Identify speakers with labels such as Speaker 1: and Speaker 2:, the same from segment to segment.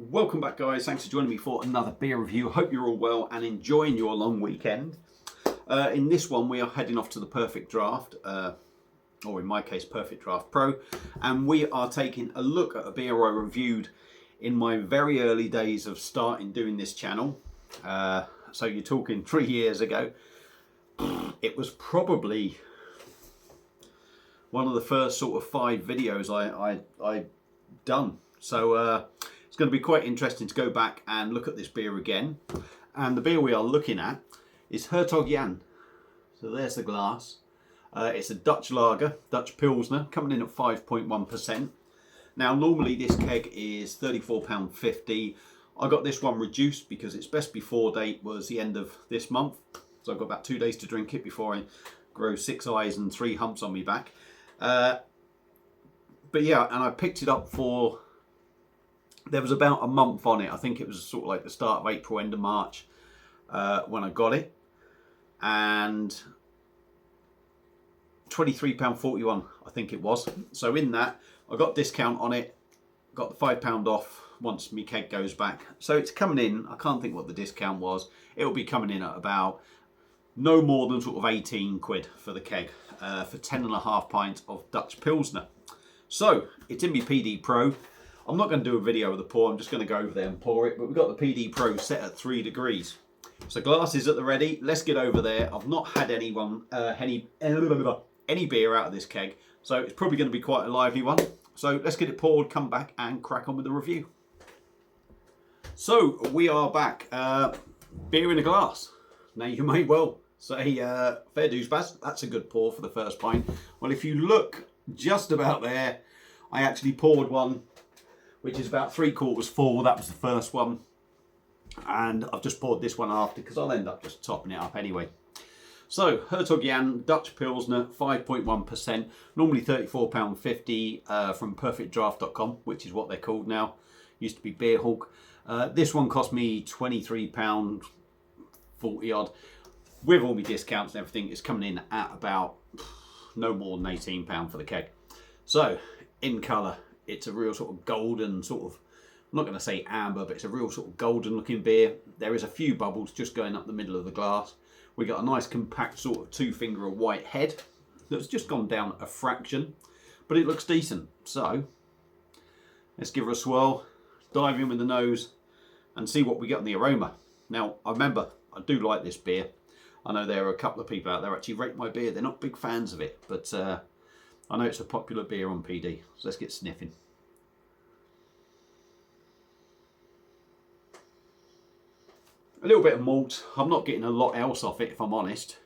Speaker 1: Welcome back, guys. Thanks for joining me for another beer review. Hope you're all well and enjoying your long weekend. In this one, we are heading off to the Perfect Draft, or in my case, Perfect Draft Pro, and we are taking a look at a beer I reviewed in my very early days of starting doing this channel. So you're talking 3 years ago. It was probably one of the first sort of 5 videos I done. So it's going to be quite interesting to go back and look at this beer again. And the beer we are looking at is Hertog Jan. So there's the glass. It's a Dutch lager, Dutch pilsner, coming in at 5.1%. Now normally this keg is £34.50. I got this one reduced because its best before date was the end of this month. So I've got about 2 days to drink it before I grow 6 eyes and 3 humps on me back. But yeah, and I picked it up for, there was about a month on it. I think it was sort of like the start of April, end of March when I got it. And £23.41 I think it was. So in that, I got discount on it, got the £5 off once my keg goes back. So it's coming in, I can't think what the discount was. It'll be coming in at about no more than sort of 18 quid for the keg for 10.5 pints of Dutch pilsner. So it's in my PD Pro. I'm not going to do a video of the pour, I'm just going to go over there and pour it, but we've got the PD Pro set at 3 degrees. So glasses at the ready, let's get over there. I've not had any beer out of this keg, so it's probably going to be quite a lively one. So let's get it poured, come back and crack on with the review. So we are back, beer in a glass. Now you may well say, fair dues, Baz, that's a good pour for the first pint. Well, if you look just about there, I actually poured one which is about 3/4 full. That was the first one, and I've just poured this one after because I'll end up just topping it up anyway. So Hertog Jan Dutch Pilsner, 5.1%, normally £34.50 from perfectdraft.com, which is what they're called now. Used to be Beer Hawk. This one cost me £23.40 odd. With all my discounts and everything, it's coming in at about no more than £18 for the keg. So in colour, it's a real sort of golden sort of, I'm not going to say amber, but it's a real sort of golden looking beer. There is a few bubbles just going up the middle of the glass. We got a nice compact sort of 2-finger white head that's just gone down a fraction, but it looks decent. So let's give her a swirl, dive in with the nose and see what we get on the aroma. Now, I remember, I do like this beer. I know there are a couple of people out there actually rate my beer. They're not big fans of it, but I know it's a popular beer on PD. So let's get sniffing. A little bit of malt. I'm not getting a lot else off it, if I'm honest.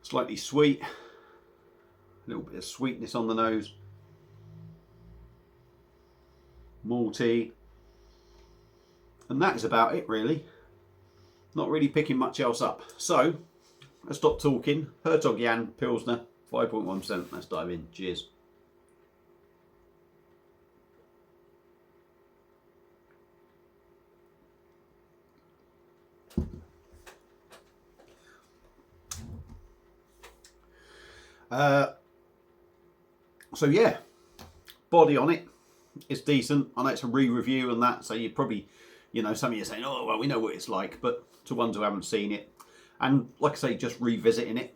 Speaker 1: Slightly sweet. A little bit of sweetness on the nose. Malty. And that is about it, really. Not really picking much else up. So let's stop talking. Hertog Jan Pilsner, 5.1%. Let's dive in. Cheers. So yeah, body on it, it's decent. I know it's a re-review and that, so you probably, you know, some of you are saying, oh, well, we know what it's like, but to ones who haven't seen it, and like I say, just revisiting it.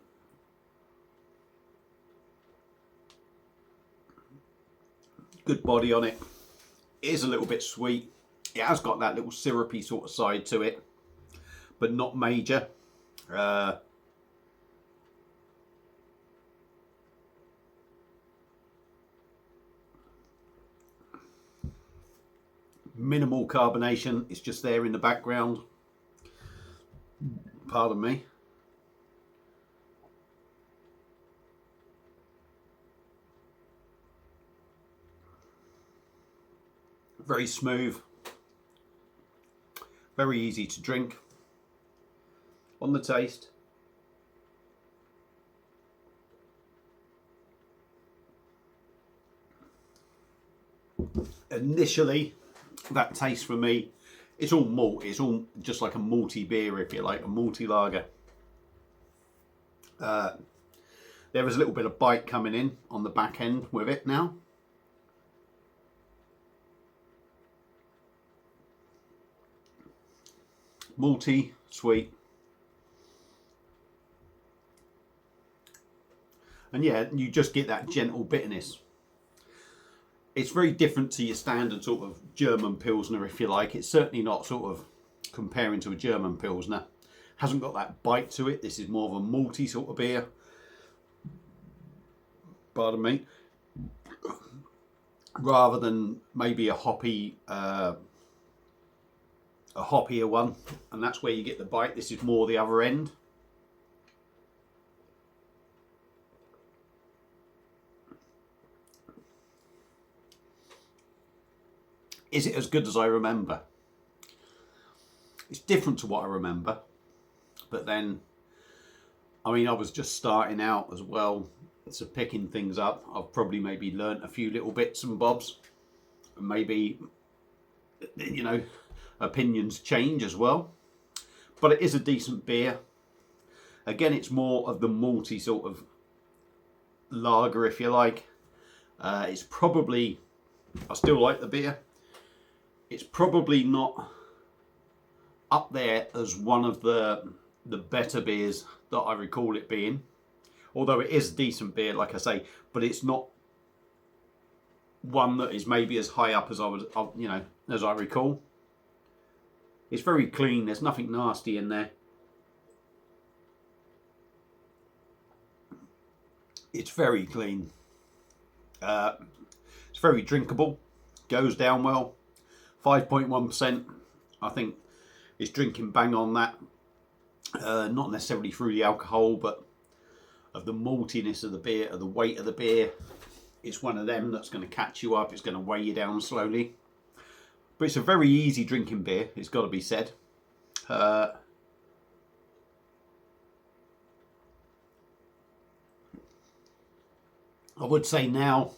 Speaker 1: Good body on it. It is a little bit sweet. It has got that little syrupy sort of side to it, but not major. Minimal carbonation, it's just there in the background. Pardon me. Very smooth. Very easy to drink. On the taste, initially, that taste for me, it's all malt. It's all just like a malty beer, if you like, a malty lager. There is a little bit of bite coming in on the back end with it now. Malty, sweet. And yeah, you just get that gentle bitterness. It's very different to your standard sort of German Pilsner, if you like. It's certainly not sort of comparing to a German Pilsner. Hasn't got that bite to it. This is more of a malty sort of beer. Pardon me. Rather than maybe a hoppier one. And that's where you get the bite. This is more the other end. Is it as good as I remember? It's different to what I remember. But then, I mean, I was just starting out as well. So picking things up, I've probably maybe learnt a few little bits and bobs. Maybe, you know, opinions change as well. But it is a decent beer. Again, it's more of the malty sort of lager, if you like. It's probably, I still like the beer. It's probably not up there as one of the better beers that I recall it being. Although it is a decent beer, like I say, but it's not one that is maybe as high up as as I recall. It's very clean. There's nothing nasty in there. It's very clean. It's very drinkable. Goes down well. 5.1%. I think it's drinking bang on that. Not necessarily through the alcohol, but of the maltiness of the beer, of the weight of the beer. It's one of them that's going to catch you up. It's going to weigh you down slowly. But it's a very easy drinking beer, it's got to be said. I would say now,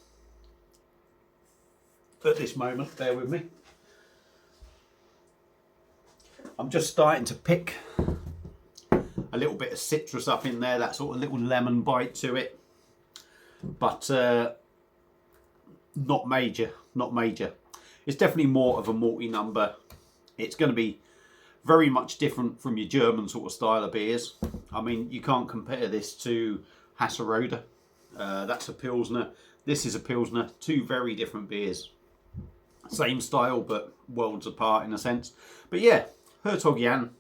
Speaker 1: at this moment, bear with me, I'm just starting to pick a little bit of citrus up in there, that sort of little lemon bite to it. But not major, not major. It's definitely more of a malty number. It's going to be very much different from your German sort of style of beers. I mean, you can't compare this to Hasseröder. That's a Pilsner. This is a Pilsner. Two very different beers. Same style, but worlds apart in a sense. But yeah, Hertog Jan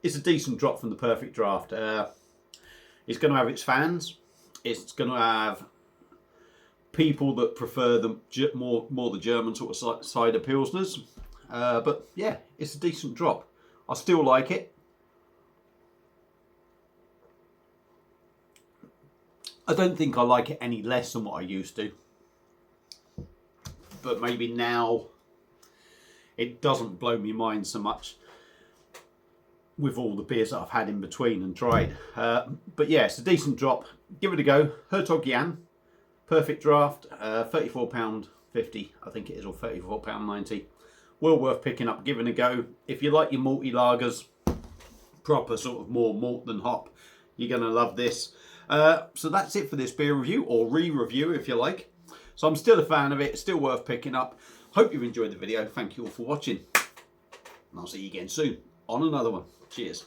Speaker 1: is a decent drop from the Perfect Draft. It's going to have its fans. It's going to have people that prefer the more the German sort of cider Pilsners. But yeah, it's a decent drop. I still like it. I don't think I like it any less than what I used to. But maybe now it doesn't blow me mind so much with all the beers that I've had in between and tried. But yeah, it's a decent drop. Give it a go. Hertog Jan, Perfect Draft, £34.50 I think it is, or £34.90. Well worth picking up, giving a go. If you like your malty lagers, proper sort of more malt than hop, you're going to love this. So that's it for this beer review, or re-review if you like. So I'm still a fan of it, still worth picking up. Hope you've enjoyed the video. Thank you all for watching. And I'll see you again soon on another one. Cheers.